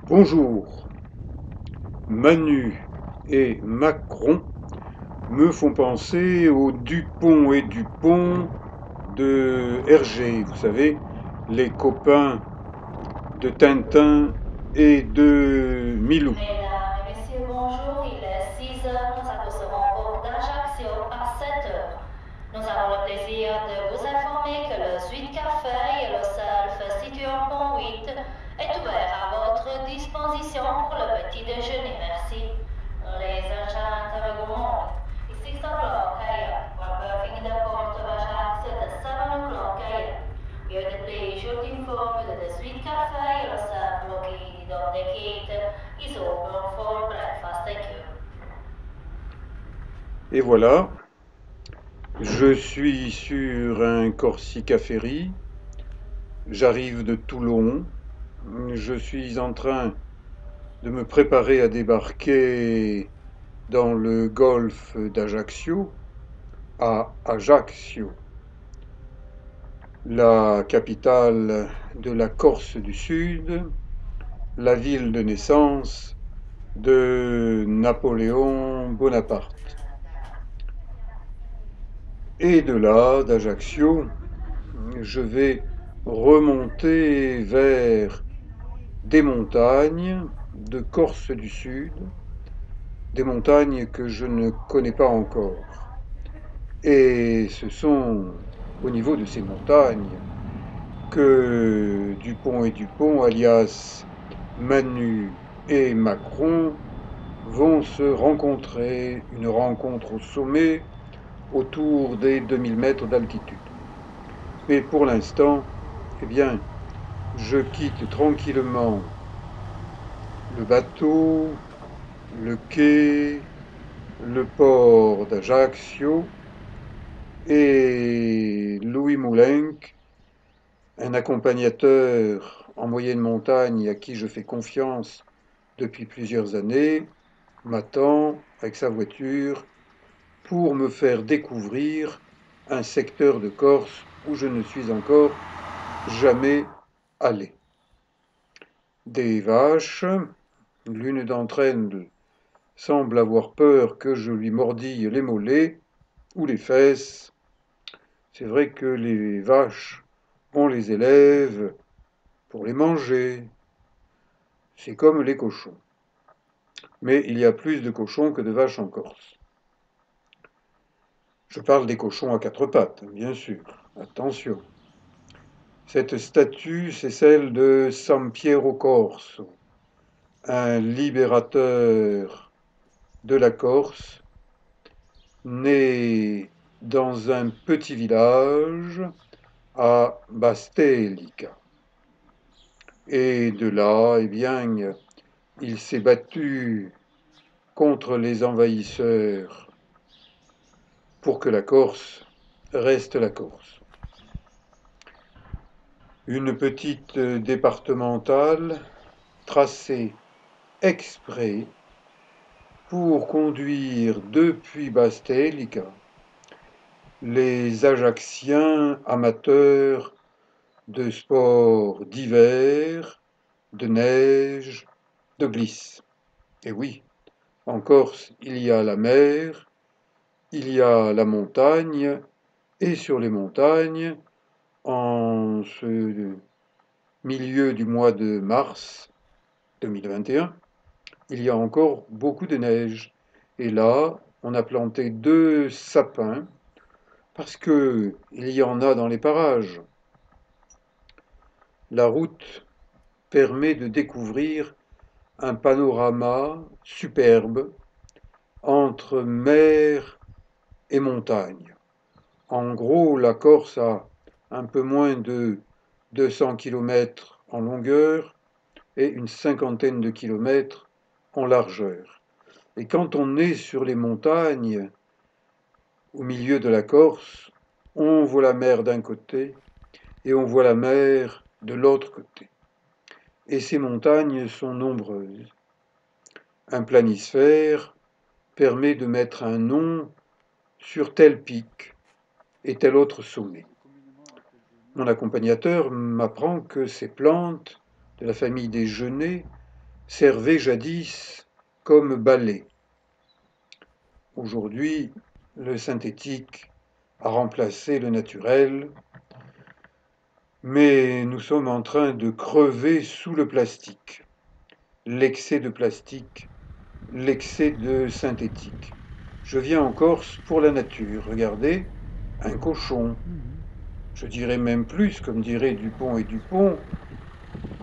Bonjour, Manu et Macron me font penser aux Dupont et Dupont de Hergé, vous savez, les copains de Tintin et de Milou. Mesdames et messieurs, bonjour. Il est 6 heures. Nous apercevons port d'Ajaccio à 7 heures. Nous avons le plaisir de vous informer que le Suite Café et le Self situé en pont 8 est ouvert à votre disposition pour le petit déjeuner. Merci. Ladies and gentlemen, good morning. It's 6 o'clock a.m. We're berthing in the port of Ajaccio at 7 o'clock a.m. We have the pleasure to inform you that the Suite Café et le Self located on the gate is open for breakfast. Thank you. Et voilà, je suis sur un Corsica Ferry, j'arrive de Toulon, je suis en train de me préparer à débarquer dans le golfe d'Ajaccio, à Ajaccio, la capitale de la Corse du Sud, la ville de naissance de Napoléon Bonaparte. Et de là, d'Ajaccio, je vais remonter vers des montagnes de Corse du Sud, des montagnes que je ne connais pas encore. Et ce sont au niveau de ces montagnes que Dupont et Dupont, alias Manu et Macron, vont se rencontrer, une rencontre au sommet, autour des 2000 mètres d'altitude. Mais pour l'instant, eh bien, je quitte tranquillement le bateau, le quai, le port d'Ajaccio et Louis Moulenc, un accompagnateur en moyenne montagne à qui je fais confiance depuis plusieurs années, m'attend avec sa voiture pour me faire découvrir un secteur de Corse où je ne suis encore jamais allé. Des vaches, l'une d'entre elles semble avoir peur que je lui mordille les mollets ou les fesses. C'est vrai que les vaches, on les élève pour les manger. C'est comme les cochons. Mais il y a plus de cochons que de vaches en Corse. Je parle des cochons à quatre pattes, bien sûr. Attention. Cette statue, c'est celle de San Piero Corso, un libérateur de la Corse, né dans un petit village à Bastelica. Et de là, eh bien, il s'est battu contre les envahisseurs pour que la Corse reste la Corse. Une petite départementale tracée exprès pour conduire depuis Bastelica les Ajacciens amateurs de sports d'hiver, de neige, de glisse. Et oui, en Corse, il y a la mer, il y a la montagne, et sur les montagnes, en ce milieu du mois de mars 2021, il y a encore beaucoup de neige. Et là, on a planté 2 sapins parce que il y en a dans les parages. La route permet de découvrir un panorama superbe entre mer et montagne. En gros, la Corse a un peu moins de 200 km en longueur et une cinquantaine de kilomètres en largeur. Et quand on est sur les montagnes, au milieu de la Corse, on voit la mer d'un côté et on voit la mer de l'autre côté. Et ces montagnes sont nombreuses. Un planisphère permet de mettre un nom sur tel pic et tel autre sommet. Mon accompagnateur m'apprend que ces plantes de la famille des genêts servait jadis comme balai. Aujourd'hui, le synthétique a remplacé le naturel, mais nous sommes en train de crever sous le plastique. L'excès de plastique, l'excès de synthétique. Je viens en Corse pour la nature. Regardez, un cochon. Je dirais même plus, comme diraient Dupont et Dupont,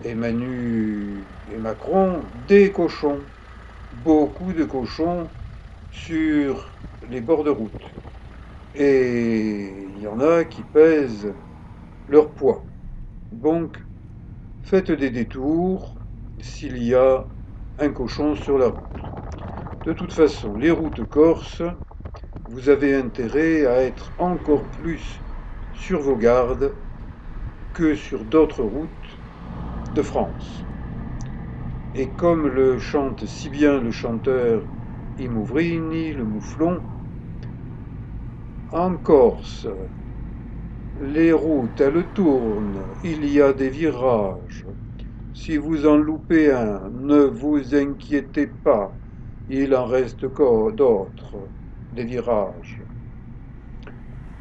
et Manu et Macron, des cochons. Beaucoup de cochons sur les bords de route. Et il y en a qui pèsent leur poids. Donc, faites des détours s'il y a un cochon sur la route. De toute façon, les routes corses, vous avez intérêt à être encore plus sur vos gardes que sur d'autres routes de France. Et comme le chante si bien le chanteur Imouvrini, le mouflon, en Corse, les routes, elles tournent, il y a des virages. Si vous en loupez un, ne vous inquiétez pas, il en reste d'autres, des virages.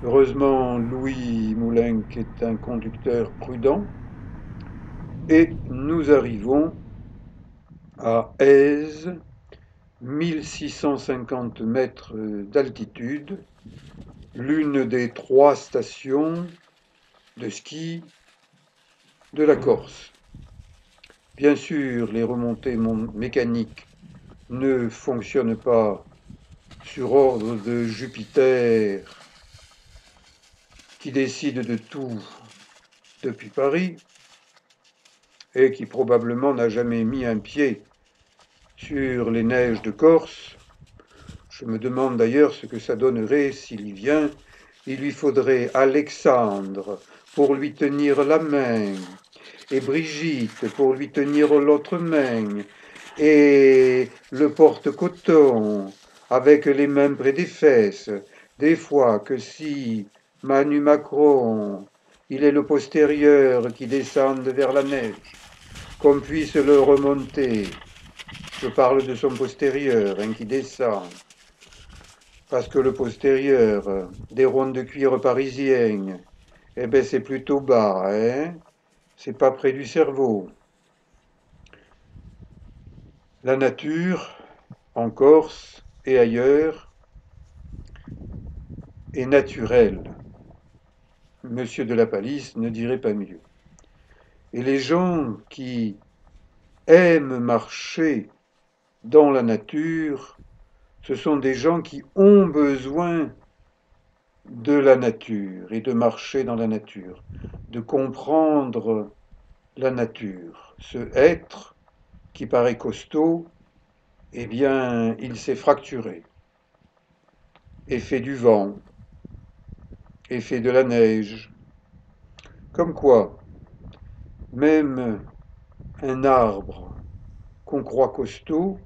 Heureusement, Louis Moulenc est un conducteur prudent et nous arrivons à Èze, 1650 mètres d'altitude, l'une des 3 stations de ski de la Corse. Bien sûr, les remontées mécaniques ne fonctionnent pas sur ordre de Jupiter qui décide de tout depuis Paris et qui probablement n'a jamais mis un pied sur les neiges de Corse. Je me demande d'ailleurs ce que ça donnerait s'il y vient. Il lui faudrait Alexandre pour lui tenir la main, et Brigitte pour lui tenir l'autre main, et le porte-coton avec les mains près des fesses. Des fois que si Manu Macron, il est le postérieur qui descende vers la neige, qu'on puisse le remonter. Je parle de son postérieur, qui descend. Parce que le postérieur des rondes de cuir parisiennes, eh ben c'est plutôt bas, hein? C'est pas près du cerveau. La nature, en Corse et ailleurs, est naturelle. Monsieur de la Palisse ne dirait pas mieux. Et les gens qui aiment marcher dans la nature, ce sont des gens qui ont besoin de la nature et de marcher dans la nature, de comprendre la nature. Ce être qui paraît costaud, eh bien, il s'est fracturé. Effet du vent, effet de la neige. Comme quoi, même un arbre qu'on croit costaud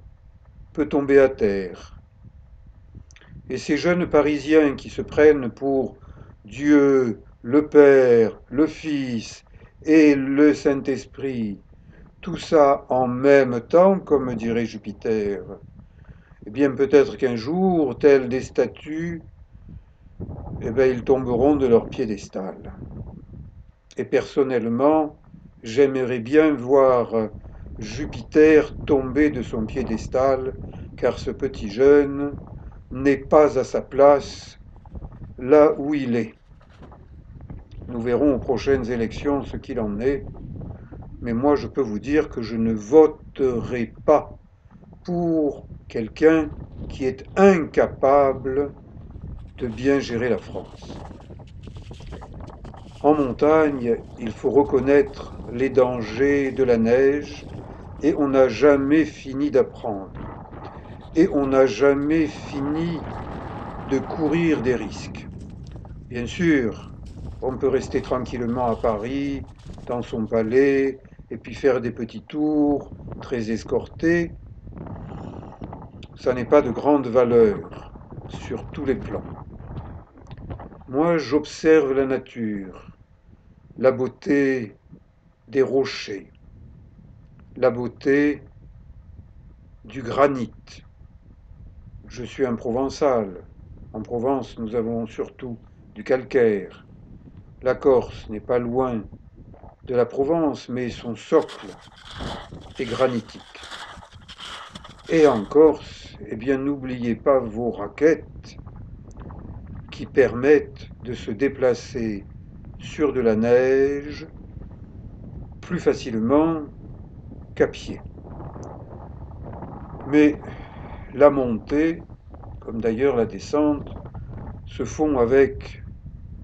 peut tomber à terre. Et ces jeunes Parisiens qui se prennent pour Dieu, le Père, le Fils et le Saint-Esprit, tout ça en même temps, comme dirait Jupiter, eh bien peut-être qu'un jour, tels des statues, eh bien, ils tomberont de leur piédestal. Et personnellement, j'aimerais bien voir Jupiter tomber de son piédestal, car ce petit jeune n'est pas à sa place là où il est. Nous verrons aux prochaines élections ce qu'il en est, mais moi je peux vous dire que je ne voterai pas pour quelqu'un qui est incapable de bien gérer la France. En montagne, il faut reconnaître les dangers de la neige et on n'a jamais fini d'apprendre. Et on n'a jamais fini de courir des risques. Bien sûr, on peut rester tranquillement à Paris, dans son palais, et puis faire des petits tours très escortés. Ça n'est pas de grande valeur sur tous les plans. Moi, j'observe la nature, la beauté des rochers, la beauté du granit. Je suis un provençal. En Provence, nous avons surtout du calcaire. La Corse n'est pas loin de la Provence, mais son socle est granitique. Et en Corse, eh bien, n'oubliez pas vos raquettes qui permettent de se déplacer sur de la neige plus facilement qu'à pied. Mais la montée, comme d'ailleurs la descente, se font avec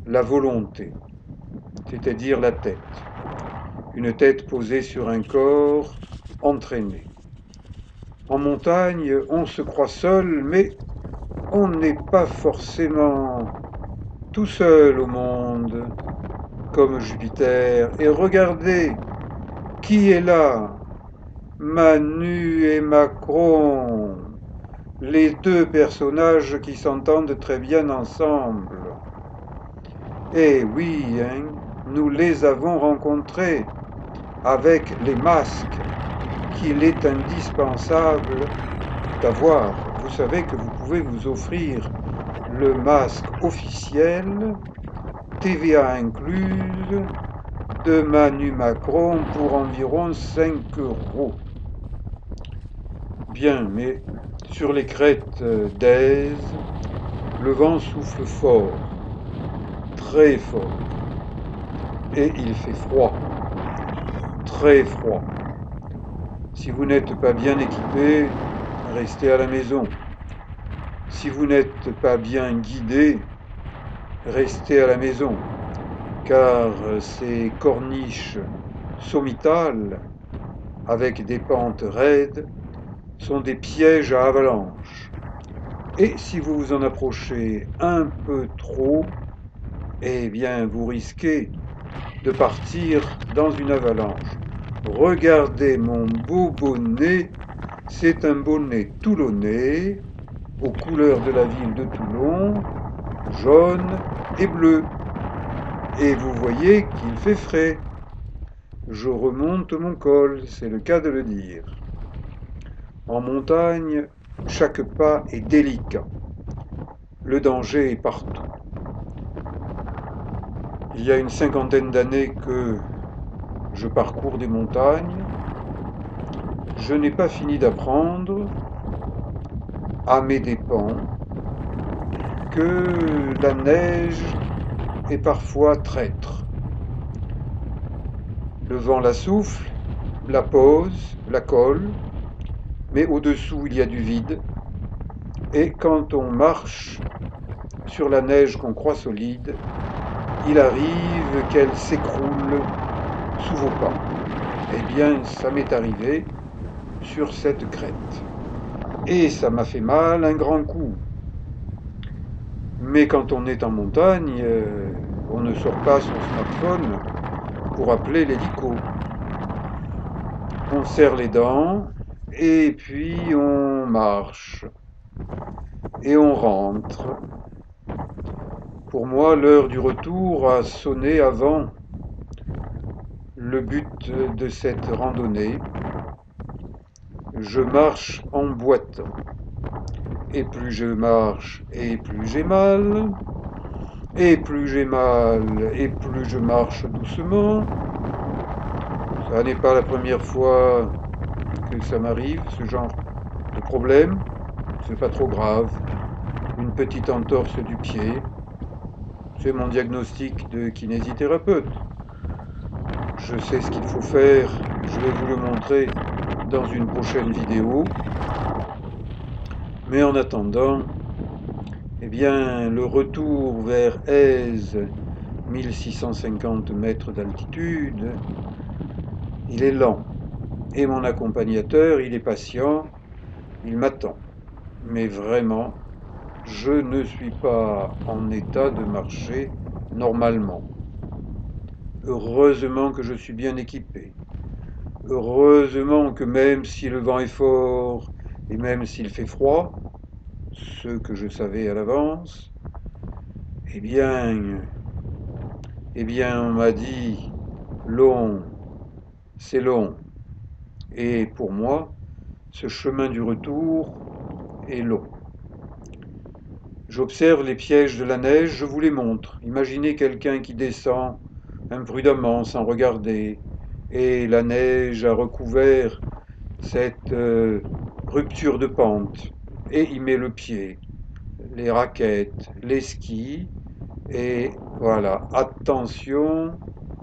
la volonté, c'est-à-dire la tête. Une tête posée sur un corps entraîné. En montagne, on se croit seul, mais on n'est pas forcément tout seul au monde, comme Jupiter. Et regardez, qui est là? Manu et Macron, les deux personnages qui s'entendent très bien ensemble. Eh oui, hein, nous les avons rencontrés avec les masques qu'il est indispensable d'avoir. Vous savez que vous pouvez vous offrir le masque officiel, TVA incluse, de Manu Macron pour environ 5 euros. Bien, mais sur les crêtes d'Aise, le vent souffle fort, très fort, et il fait froid, très froid. Si vous n'êtes pas bien équipé, restez à la maison. Si vous n'êtes pas bien guidé, restez à la maison, car ces corniches sommitales, avec des pentes raides, sont des pièges à avalanche. Et si vous vous en approchez un peu trop, eh bien vous risquez de partir dans une avalanche. Regardez mon beau bonnet, c'est un bonnet toulonnais, aux couleurs de la ville de Toulon, jaune et bleu. Et vous voyez qu'il fait frais. Je remonte mon col, c'est le cas de le dire. En montagne, chaque pas est délicat. Le danger est partout. Il y a une cinquantaine d'années que je parcours des montagnes. Je n'ai pas fini d'apprendre, à mes dépens, que la neige est parfois traître. Le vent la souffle, la pose, la colle, mais au-dessous il y a du vide. Et quand on marche sur la neige qu'on croit solide, il arrive qu'elle s'écroule sous vos pas. Eh bien, ça m'est arrivé sur cette crête. Et ça m'a fait mal un grand coup. Mais quand on est en montagne, on ne sort pas son smartphone pour appeler l'hélico. On serre les dents et puis on marche et on rentre. Pour moi, l'heure du retour a sonné avant le but de cette randonnée. Je marche en boitant. Et plus je marche, et plus j'ai mal. Et plus j'ai mal, et plus je marche doucement. Ça n'est pas la première fois que ça m'arrive, ce genre de problème. C'est pas trop grave. Une petite entorse du pied. C'est mon diagnostic de kinésithérapeute. Je sais ce qu'il faut faire. Je vais vous le montrer dans une prochaine vidéo. Mais en attendant, eh bien, le retour vers Aise, 1650 mètres d'altitude, il est lent. Et mon accompagnateur, il est patient, il m'attend. Mais vraiment, je ne suis pas en état de marcher normalement. Heureusement que je suis bien équipé. Heureusement que même si le vent est fort et même s'il fait froid, ce que je savais à l'avance, eh bien, on m'a dit long, c'est long. Et pour moi, ce chemin du retour est long. J'observe les pièges de la neige, je vous les montre. Imaginez quelqu'un qui descend imprudemment, sans regarder, et la neige a recouvert cette rupture de pente, et y met le pied, les raquettes, les skis, et voilà, attention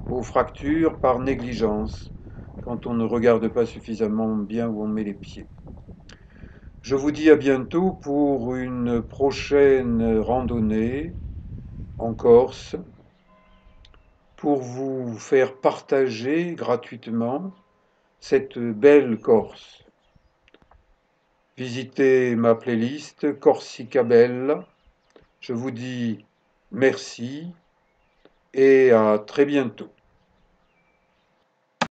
aux fractures par négligence, quand on ne regarde pas suffisamment bien où on met les pieds. Je vous dis à bientôt pour une prochaine randonnée en Corse, pour vous faire partager gratuitement cette belle Corse. Visitez ma playlist Corsica Bella. Je vous dis merci et à très bientôt.